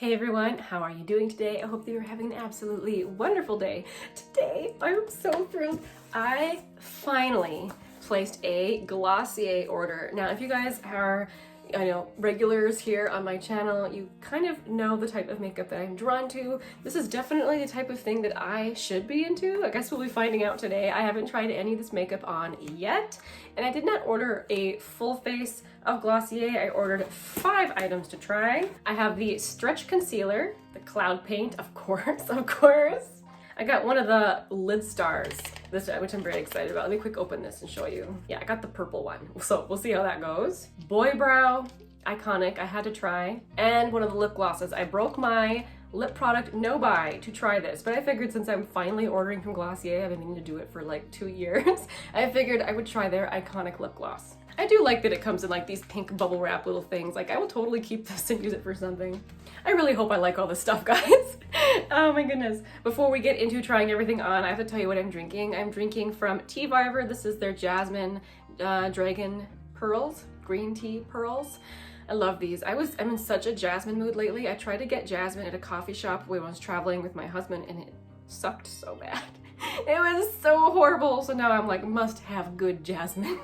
Hey everyone, how are you doing today? I hope that you're having an absolutely wonderful day. Today, I'm so thrilled. I finally placed a Glossier order. Now, if you guys are, regulars here on my channel, you kind of know the type of makeup that I'm drawn to. This is definitely the type of thing that I should be into. I guess we'll be finding out today. I haven't tried any of this makeup on yet, and I did not order a full face of Glossier. I ordered 5 items to try. I have the stretch concealer, the cloud paint, of course. I got one of the lid stars, which I'm very excited about. Let me quick open this and show you. Yeah, I got the purple one, so we'll see how that goes. Boy Brow, iconic, I had to try. And one of the lip glosses. I broke my lip product no buy to try this, but I figured since I'm finally ordering from Glossier, I've been meaning to do it for like 2 years, I figured I would try their iconic lip gloss. I do like that it comes in like these pink bubble wrap little things. Like I will totally keep this and use it for something. I really hope I like all this stuff, guys. Oh my goodness. Before we get into trying everything on, I have to tell you what I'm drinking. I'm drinking from Tea Viver. This is their Jasmine Dragon Pearls, green tea pearls. I love these. I'm in such a jasmine mood lately. I tried to get jasmine at a coffee shop when I was traveling with my husband and it sucked so bad. It was so horrible. So now I'm like, must have good jasmine.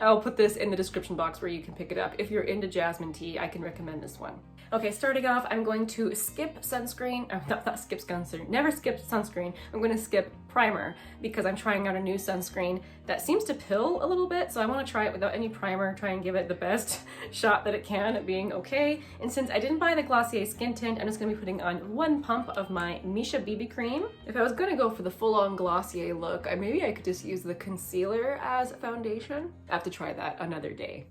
I'll put this in the description box where you can pick it up. If you're into jasmine tea, I can recommend this one. Okay, starting off, I'm going to skip sunscreen. Not skip sunscreen, never skip sunscreen. I'm going to skip primer because I'm trying out a new sunscreen that seems to pill a little bit. So I want to try it without any primer, try and give it the best shot that it can at being okay. And since I didn't buy the Glossier skin tint, I'm just going to be putting on 1 pump of my Misha BB cream. If I was going to go for the full-on Glossier look, maybe I could just use the concealer as foundation. I have to try that another day.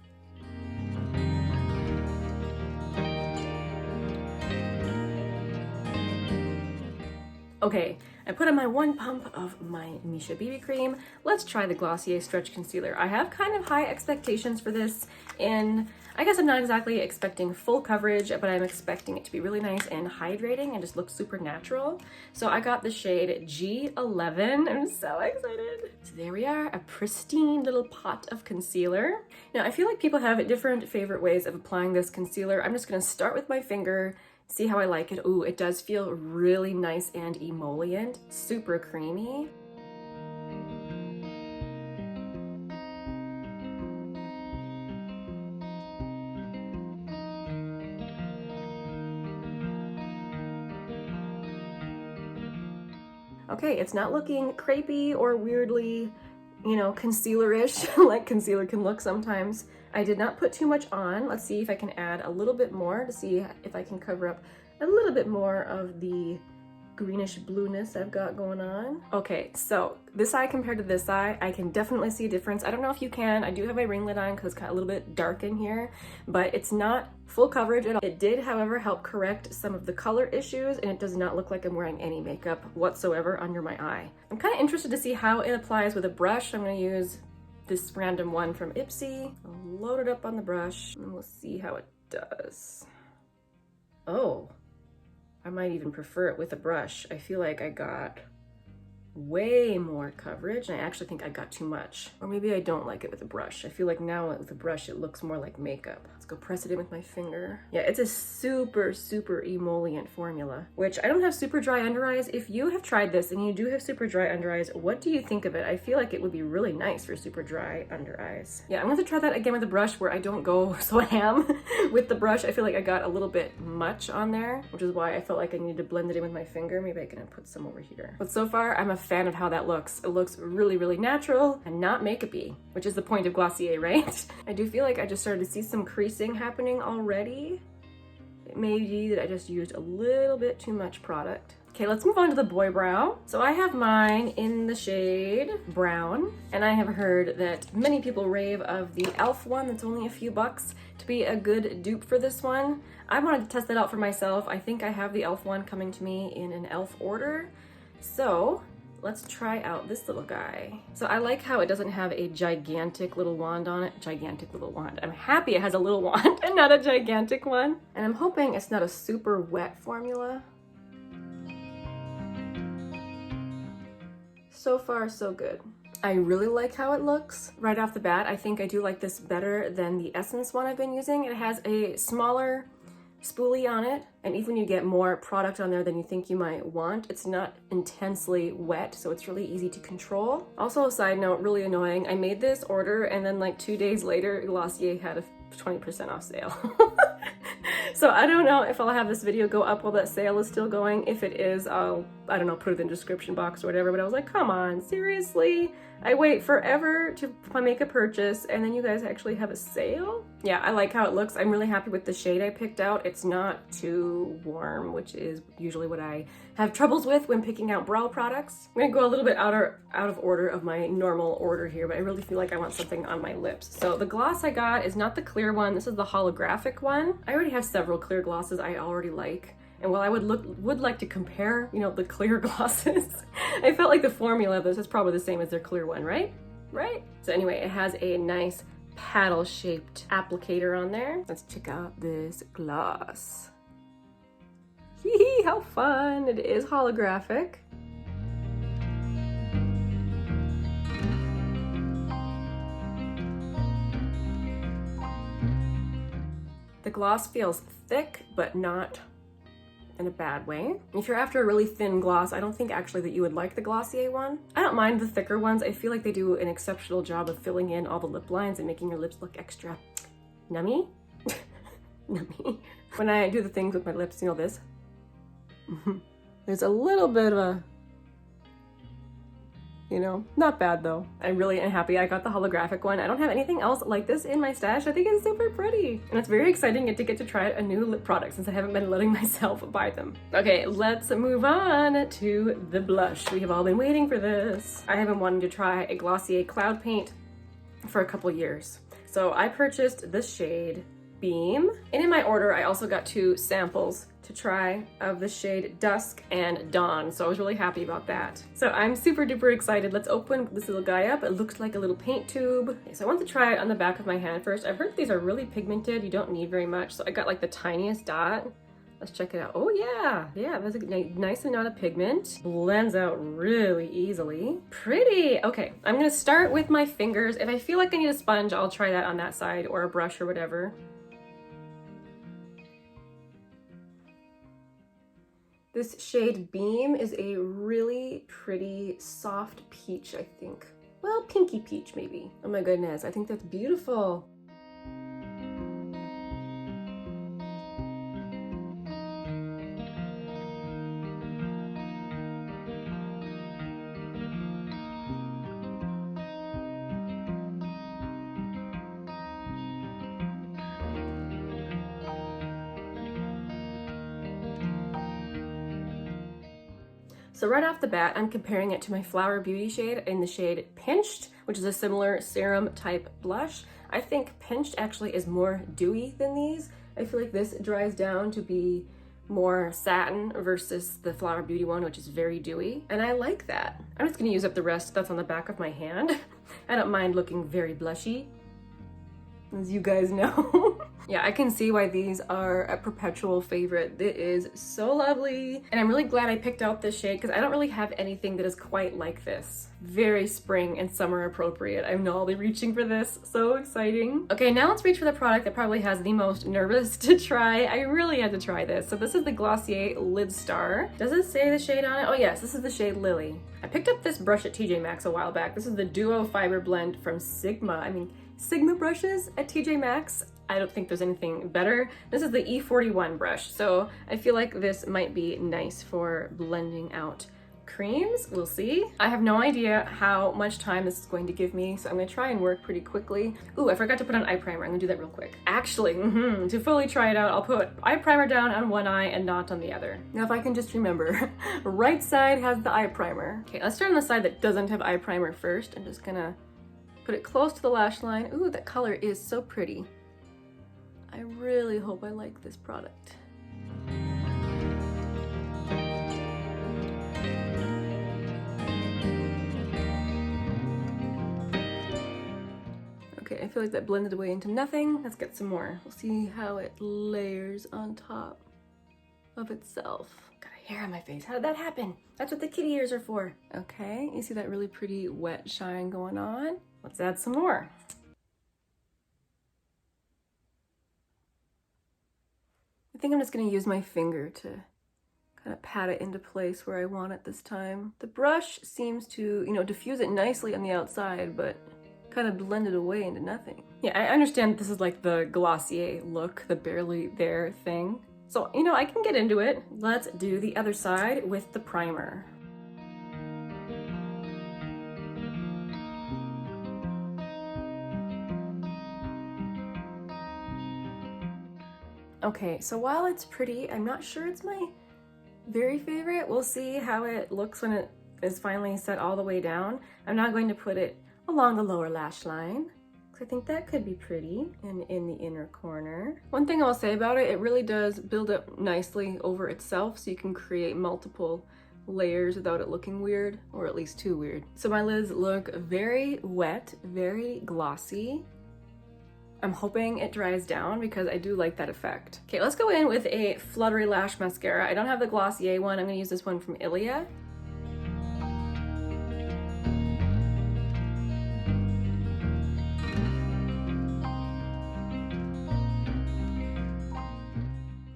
Okay, I put on my 1 pump of my Misha BB cream. Let's try the Glossier Stretch Concealer. I have kind of high expectations for this, and I guess I'm not exactly expecting full coverage, but I'm expecting it to be really nice and hydrating and just look super natural. So I got the shade G11. I'm so excited. So there we are, a pristine little pot of concealer. Now I feel like people have different favorite ways of applying this concealer. I'm just gonna start with my finger, see how I like it. Ooh, it does feel really nice and emollient, super creamy. Okay, it's not looking crepey or weirdly, concealer-ish like concealer can look sometimes. I did not put too much on. Let's see if I can add a little bit more to see if I can cover up a little bit more of the greenish blueness I've got going on. Okay, so this eye compared to this eye, I can definitely see a difference. I don't know if you can. I do have my ring light on because it's kind of a little bit dark in here, but it's not full coverage at all. It did, however, help correct some of the color issues, and it does not look like I'm wearing any makeup whatsoever under my eye. I'm kind of interested to see how it applies with a brush. I'm going to use this random one from Ipsy. I'll load it up on the brush, and we'll see how it does. Oh. I might even prefer it with a brush. I feel like I got way more coverage, and I actually think I got too much. Or maybe I don't like it with a brush. I feel like now with a brush it looks more like makeup. Let's go press it in with my finger. Yeah, it's a super, super emollient formula, which I don't have super dry under eyes. If you have tried this and you do have super dry under eyes, what do you think of it? I feel like it would be really nice for super dry under eyes. Yeah, I'm gonna try that again with a brush where I don't go so ham with the brush. I feel like I got a little bit much on there, which is why I felt like I needed to blend it in with my finger. Maybe I can put some over here. But so far, I'm a fan of how that looks. It looks really, really natural and not makeup-y, which is the point of Glossier, right? I do feel like I just started to see some creasing happening already. It may be that I just used a little bit too much product. Okay, let's move on to the Boy Brow. So I have mine in the shade Brown, and I have heard that many people rave of the e.l.f. one that's only a few bucks to be a good dupe for this one. I wanted to test that out for myself. I think I have the e.l.f. one coming to me in an e.l.f. order. So let's try out this little guy. So I like how it doesn't have a gigantic little wand on it. Gigantic little wand. I'm happy it has a little wand and not a gigantic one. And I'm hoping it's not a super wet formula. So far, so good. I really like how it looks right off the bat. I think I do like this better than the Essence one I've been using. It has a smaller spoolie on it, and even you get more product on there than you think you might want, it's not intensely wet, so it's really easy to control. Also, a side note, really annoying, I made this order and then like 2 days later, Glossier had a 20% off sale. So I don't know if I'll have this video go up while that sale is still going. If it is, I'll, I don't know, put it in the description box or whatever, but I was like, come on, seriously? I wait forever to make a purchase and then you guys actually have a sale? Yeah, I like how it looks. I'm really happy with the shade I picked out. It's not too warm, which is usually what I have troubles with when picking out brow products. I'm gonna go a little bit out of order of my normal order here, but I really feel like I want something on my lips. So the gloss I got is not the clear one. This is the holographic one. I already have several clear glosses I already like. And while I would like to compare, you know, the clear glosses, I felt like the formula of this is probably the same as their clear one, right? Right? So anyway, it has a nice paddle-shaped applicator on there. Let's check out this gloss. Hee hee, how fun! It is holographic. The gloss feels thick, but not in a bad way. If you're after a really thin gloss, I don't think actually that you would like the Glossier one. I don't mind the thicker ones. I feel like they do an exceptional job of filling in all the lip lines and making your lips look extra nummy. Nummy. When I do the things with my lips, you know this? There's a little bit of a, you know, not bad though. I really am happy I got the holographic one. I don't have anything else like this in my stash. I think it's super pretty. And it's very exciting to get to try a new lip product since I haven't been letting myself buy them. Okay, let's move on to the blush. We have all been waiting for this. I have been wanting to try a Glossier Cloud Paint for a couple years. So I purchased this shade Beam. And in my order, I also got 2 samples to try of the shade Dusk and Dawn, so I was really happy about that. So I'm super duper excited. Let's open this little guy up. It looks like a little paint tube. Okay, so I want to try it on the back of my hand first. I've heard these are really pigmented. You don't need very much, so I got like the tiniest dot. Let's check it out. Oh yeah, that's a nice amount of pigment. Blends out really easily. Pretty. Okay, I'm gonna start with my fingers. If I feel like I need a sponge, I'll try that on that side or a brush or whatever. This shade Beam is a really pretty soft peach, I think. Well, pinky peach maybe. Oh my goodness, I think that's beautiful. So right off the bat, I'm comparing it to my Flower Beauty shade in the shade Pinched, which is a similar serum type blush. I think Pinched actually is more dewy than these. I feel like this dries down to be more satin versus the Flower Beauty one, which is very dewy. And I like that. I'm just gonna use up the rest that's on the back of my hand. I don't mind looking very blushy, as you guys know. Yeah, I can see why these are a perpetual favorite. It is so lovely. And I'm really glad I picked out this shade because I don't really have anything that is quite like this. Very spring and summer appropriate. I know I'll be reaching for this. So exciting. Okay, now let's reach for the product that probably has the most nervous to try. I really had to try this. So this is the Glossier Lid Star. Does it say the shade on it? Oh yes, this is the shade Lily. I picked up this brush at TJ Maxx a while back. This is the Duo Fiber Blend from Sigma. Sigma brushes at TJ Maxx. I don't think there's anything better. This is the E41 brush, so I feel like this might be nice for blending out creams. We'll see. I have no idea how much time this is going to give me, so I'm gonna try and work pretty quickly. Ooh, I forgot to put on eye primer. I'm gonna do that real quick. Actually, to fully try it out, I'll put eye primer down on one eye and not on the other. Now, if I can just remember, right side has the eye primer. Okay, let's start on the side that doesn't have eye primer first. I'm just gonna put it close to the lash line. Ooh, that color is so pretty. I really hope I like this product. Okay, I feel like that blended away into nothing. Let's get some more. We'll see how it layers on top of itself. Got a hair on my face. How did that happen? That's what the kitty ears are for. Okay, you see that really pretty wet shine going on? Let's add some more. think I'm just gonna use my finger to kind of pat it into place where I want it this time. The brush seems to, you know, diffuse it nicely on the outside, but kind of blend it away into nothing. Yeah, I understand this is like the Glossier look, the barely there thing. So, you know, I can get into it. Let's do the other side with the primer. Okay, so while it's pretty, I'm not sure it's my very favorite. We'll see how it looks when it is finally set all the way down. I'm not going to put it along the lower lash line, because I think that could be pretty, and in the inner corner. One thing I'll say about it, it really does build up nicely over itself, so you can create multiple layers without it looking weird, or at least too weird. So my lids look very wet, very glossy. I'm hoping it dries down because I do like that effect. Okay, let's go in with a Fluttery Lash Mascara. I don't have the Glossier one. I'm gonna use this one from Ilia.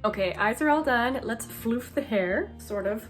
Okay, eyes are all done. Let's floof the hair, sort of.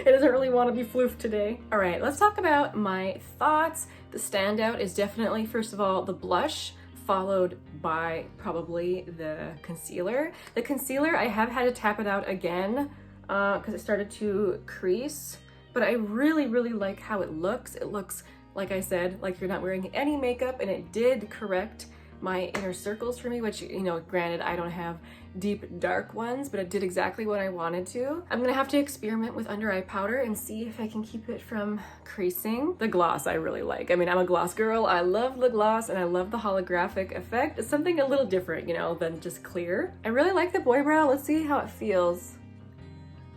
It doesn't really want to be floofed today. All right, let's talk about my thoughts. The standout is definitely, first of all, the blush, followed by probably the concealer. The concealer, I have had to tap it out again because it started to crease, but I really, really like how it looks. It looks, like I said, like you're not wearing any makeup, and it did correct my inner circles for me, which, you know, granted, I don't have deep dark ones, but it did exactly what I wanted to. I'm gonna have to experiment with under eye powder and see if I can keep it from creasing. The gloss I really like. I mean, I'm a gloss girl. I love the gloss and I love the holographic effect. It's something a little different, you know, than just clear. I really like the boy brow. Let's see how it feels.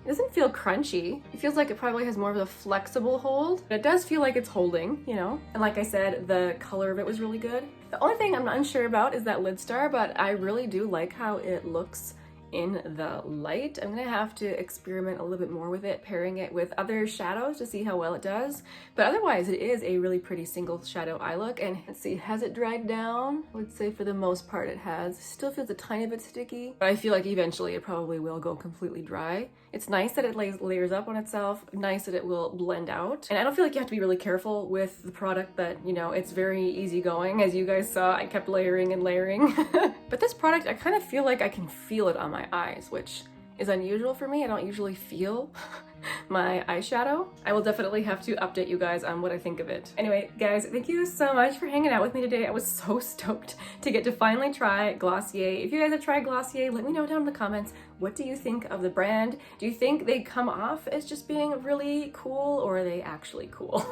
It doesn't feel crunchy. It feels like it probably has more of a flexible hold. But it does feel like it's holding, you know? And like I said, the color of it was really good. The only thing I'm unsure about is that lid star, but I really do like how it looks in the light. I'm gonna have to experiment a little bit more with it, pairing it with other shadows to see how well it does. But otherwise, it is a really pretty single shadow eye look. And let's see, has it dried down? I would say for the most part it has. Still feels a tiny bit sticky, but I feel like eventually it probably will go completely dry. It's nice that it layers up on itself, nice that it will blend out. And I don't feel like you have to be really careful with the product, that, you know, it's very easygoing. As you guys saw, I kept layering and layering. But this product, I kind of feel like I can feel it on my eyes, which is unusual for me. I don't usually feel my eyeshadow. I will definitely have to update you guys on what I think of it. Anyway, guys, thank you so much for hanging out with me today. I was so stoked to get to finally try Glossier. If you guys have tried Glossier, let me know down in the comments. What do you think of the brand? Do you think they come off as just being really cool, or are they actually cool?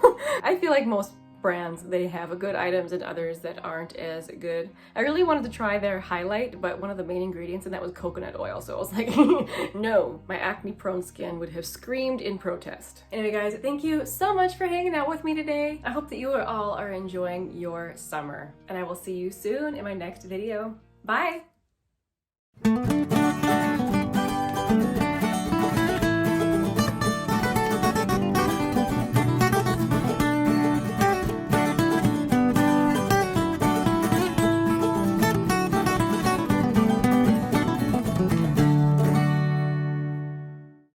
I feel like most brands, they have good items and others that aren't as good. I really wanted to try their highlight, but one of the main ingredients in that was coconut oil, so I was like, no, my acne prone skin would have screamed in protest. Anyway guys, thank you so much for hanging out with me today. I hope that you all are enjoying your summer, and I will see you soon in my next video. Bye!